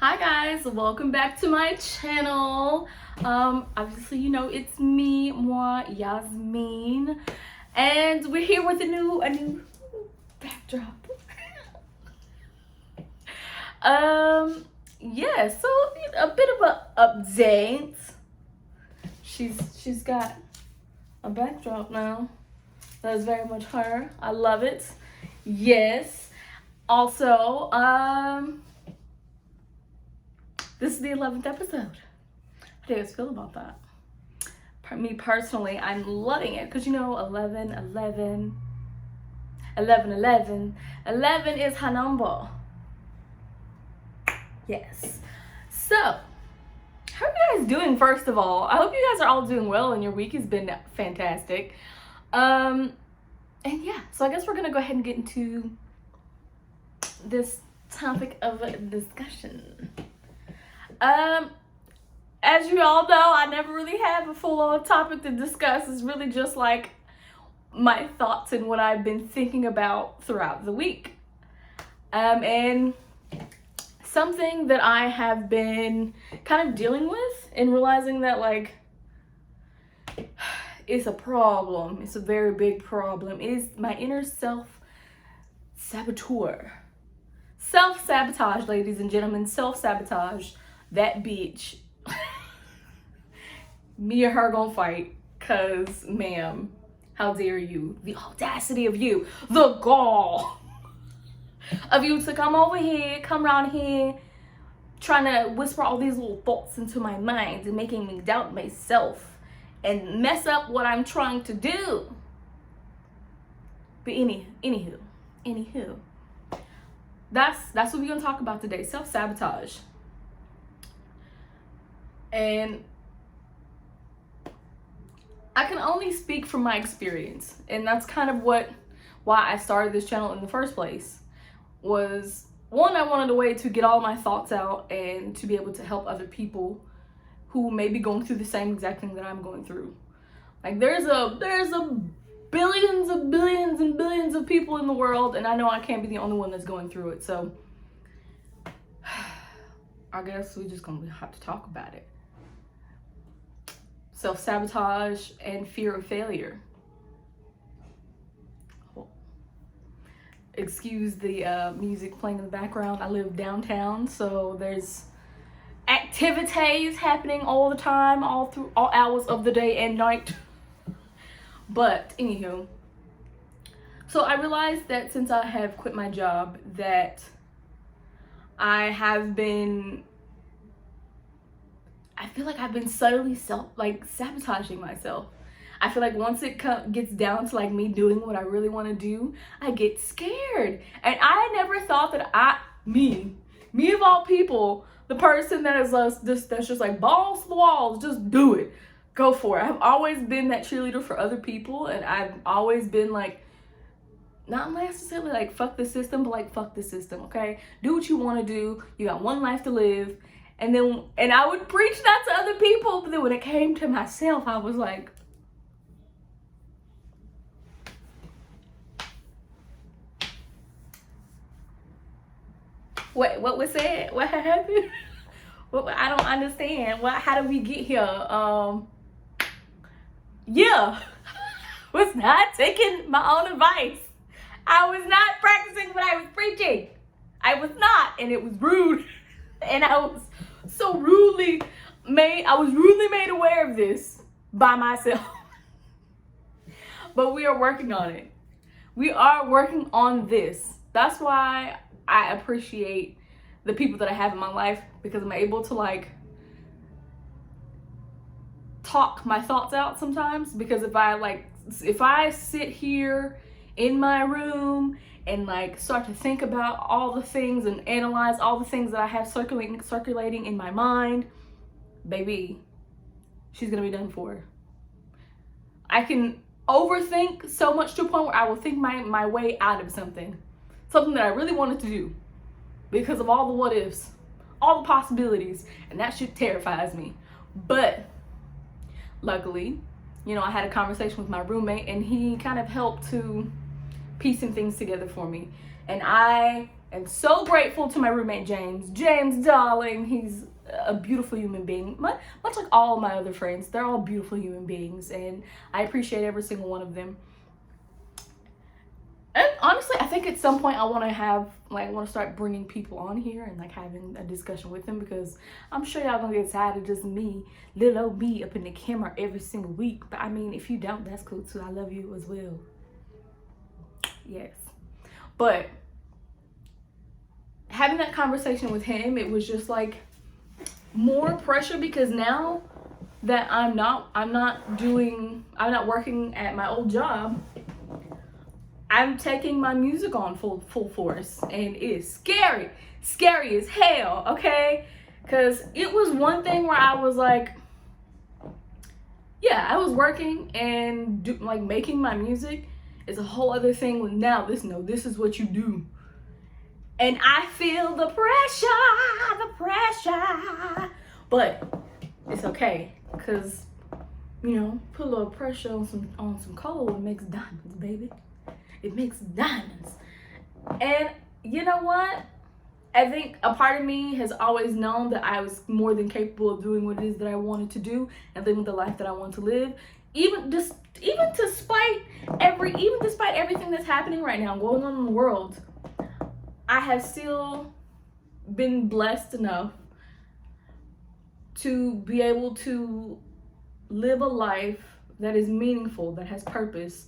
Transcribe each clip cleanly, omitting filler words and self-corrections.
Hi guys, welcome back to my channel. Obviously you know it's me, Yasmin, and we're here with a new backdrop. Yeah, so a bit of a update. She's got a backdrop now. That is very much her. I love it. Yes. Also, this is the 11th episode. How do you guys feel about that? Me personally, I'm loving it because you know 11 is her number. Yes. So, how are you guys doing first of all? I hope you guys are all doing well and your week has been fantastic. And yeah, so I guess we're gonna go ahead and get into this topic of discussion. As you all know, I never really have a full-on topic to discuss. It's really just like my thoughts and what I've been thinking about throughout the week. And something that I have been kind of dealing with and realizing that like it's a problem. It's a very big problem. Is my inner self-saboteur. Self-sabotage, ladies and gentlemen, self-sabotage. That bitch. Me and her gonna fight, cause ma'am, how dare you? The audacity of you, the gall of you to come around here, trying to whisper all these little thoughts into my mind and making me doubt myself and mess up what I'm trying to do. But anywho, that's what we're gonna talk about today. Self-sabotage. And I can only speak from my experience, and that's kind of why I started this channel in the first place. Was one, I wanted a way to get all my thoughts out and to be able to help other people who may be going through the same exact thing that I'm going through. Like there's a billions and billions of people in the world, and I know I can't be the only one that's going through it. So I guess we're just gonna have to talk about it. Self-sabotage and fear of failure. Excuse the music playing in the background. I live downtown, so there's activities happening all the time, all hours of the day and night. But anywho, so I realized that since I have quit my job that I feel like I've been subtly sabotaging myself. I feel like once it gets down to like me doing what I really want to do, I get scared. And I never thought that me of all people, the person that is that's just like balls to the walls, just do it, go for it. I've always been that cheerleader for other people, and I've always been like, not necessarily like fuck the system, but like fuck the system, okay? Do what you want to do. You got one life to live. And I would preach that to other people, but then when it came to myself, I was like, what was said? What happened? I don't understand. How did we get here? Yeah. Was not taking my own advice. I was not practicing what I was preaching. I was not, and it was rude. And I was rudely made aware of this by myself. But we are working on it. We are working on this. That's why I appreciate the people that I have in my life, because I'm able to like talk my thoughts out sometimes. Because if I sit here in my room and like start to think about all the things and analyze all the things that I have circulating in my mind, baby, she's gonna be done for. I can overthink so much to a point where I will think my way out of something that I really wanted to do because of all the what ifs, all the possibilities, and that shit terrifies me. But luckily, you know, I had a conversation with my roommate, and he kind of helped to piece some things together for me. And I am so grateful to my roommate, James. James, darling, he's a beautiful human being. Much like all my other friends, they're all beautiful human beings, and I appreciate every single one of them. And honestly, I think at some point I want to start bringing people on here and like having a discussion with them, because I'm sure y'all gonna get tired of just me, little old me, up in the camera every single week. But I mean, if you don't, that's cool too. I love you as well. Yes. But having that conversation with him, it was just like more pressure, because now that I'm not working at my old job, I'm taking my music on full force, and it is scary as hell, okay? Because it was one thing where I was like, yeah, I was working and making my music is a whole other thing. With now, this is what you do, and I feel the pressure, but it's okay, because put a little pressure on some coal, it makes diamonds, baby. It makes diamonds. And you know what? I think a part of me has always known that I was more than capable of doing what it is that I wanted to do and living the life that I want to live. Even despite everything that's happening right now, going on in the world, I have still been blessed enough to be able to live a life that is meaningful, that has purpose.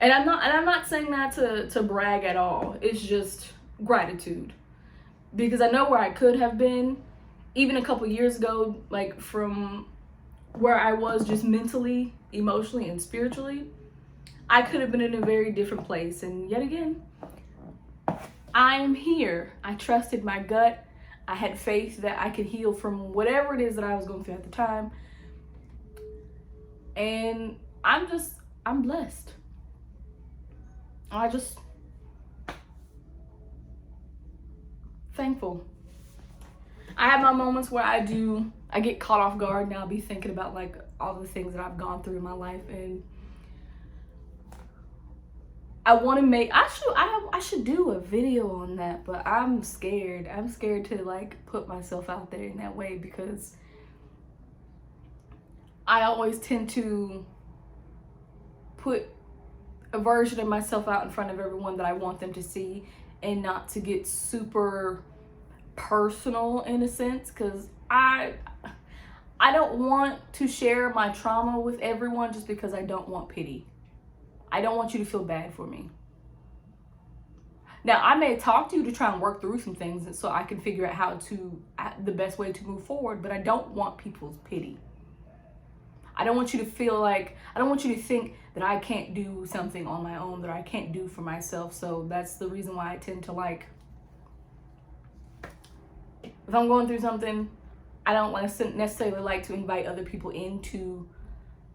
And I'm not saying that to brag at all. It's just gratitude. Because I know where I could have been, even a couple years ago, like from where I was just mentally, emotionally, and spiritually, I could have been in a very different place. And yet again, I am here. I trusted my gut. I had faith that I could heal from whatever it is that I was going through at the time. And I'm blessed. Thankful. I have my moments where I get caught off guard, and I'll be thinking about like all the things that I've gone through in my life, and I should do a video on that, but I'm scared. I'm scared to like put myself out there in that way, because I always tend to put a version of myself out in front of everyone that I want them to see, and not to get super personal in a sense, because I don't want to share my trauma with everyone just because I don't want pity. I don't want you to feel bad for me. Now, I may talk to you to try and work through some things, and so I can figure out the best way to move forward, but I don't want people's pity. I don't want you to think that I can't do something on my own, that I can't do for myself. So that's the reason why I tend to if I'm going through something, I don't necessarily like to invite other people into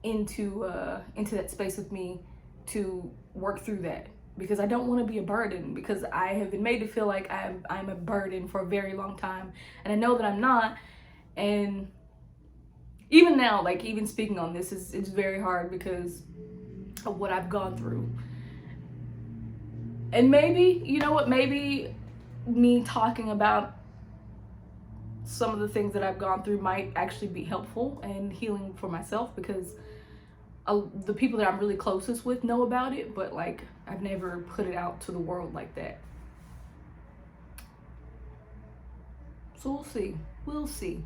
that space with me to work through that, because I don't want to be a burden, because I have been made to feel like I'm a burden for a very long time, and I know that I'm not. And even now, even speaking on this it's very hard because of what I've gone through. And maybe, maybe me talking about some of the things that I've gone through might actually be helpful and healing for myself, because the people that I'm really closest with know about it, but I've never put it out to the world like that. So we'll see.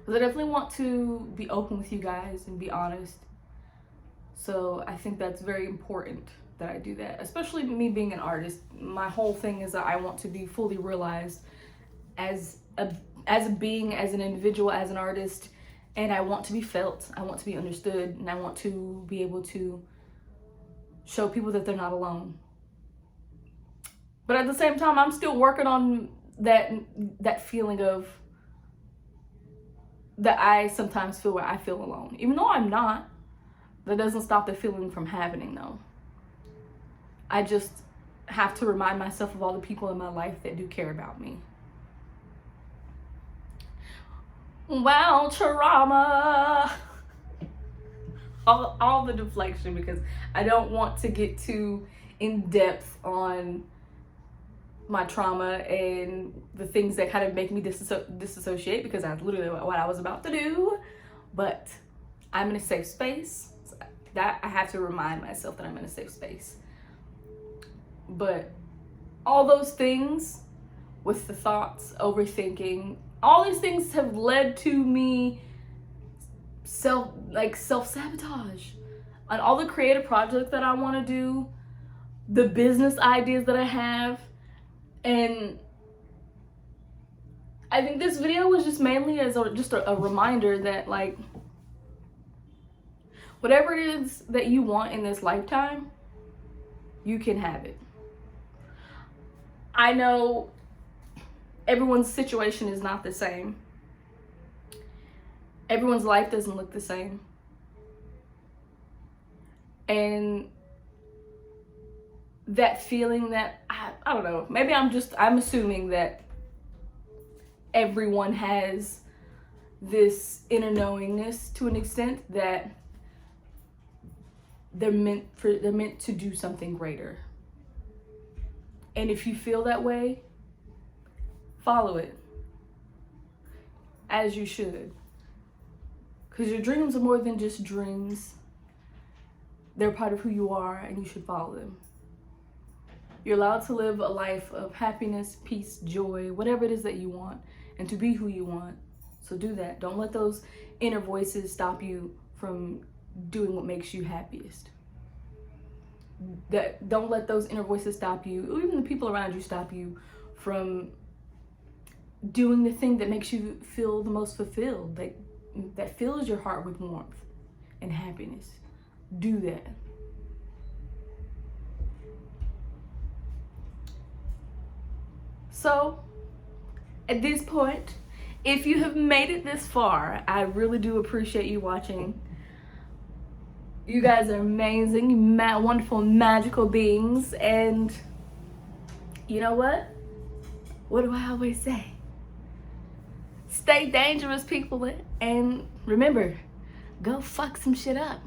Because I definitely want to be open with you guys and be honest. So I think that's very important that I do that. Especially me being an artist. My whole thing is that I want to be fully realized as a being, as an individual, as an artist. And I want to be felt. I want to be understood. And I want to be able to show people that they're not alone. But at the same time, I'm still working on that feeling of that I sometimes feel where I feel alone. Even though I'm not, that doesn't stop the feeling from happening though. I just have to remind myself of all the people in my life that do care about me. Wow, trauma. all the deflection, because I don't want to get too in depth on my trauma and the things that kind of make me disassociate, because that's literally what I was about to do. But I'm in a safe space. That I have to remind myself that I'm in a safe space. But all those things with the thoughts, overthinking, all these things have led to me self-sabotage on all the creative projects that I want to do, the business ideas that I have. And I think this video was just mainly as a reminder that, like, whatever it is that you want in this lifetime, you can have it. I know everyone's situation is not the same. Everyone's life doesn't look the same. And that feeling that, I don't know, maybe I'm assuming that everyone has this inner knowingness to an extent that they're meant to do something greater. And if you feel that way, follow it, as you should. Because your dreams are more than just dreams. They're part of who you are, and you should follow them. You're allowed to live a life of happiness, peace, joy, whatever it is that you want, and to be who you want. So do that. Don't let those inner voices stop you from doing what makes you happiest. Don't let those inner voices stop you, or even the people around you stop you from doing the thing that makes you feel the most fulfilled, that fills your heart with warmth and happiness. Do that. So, at this point, if you have made it this far, I really do appreciate you watching. You guys are amazing, wonderful, magical beings. And you know what? What do I always say? Stay dangerous, people. And remember, go fuck some shit up.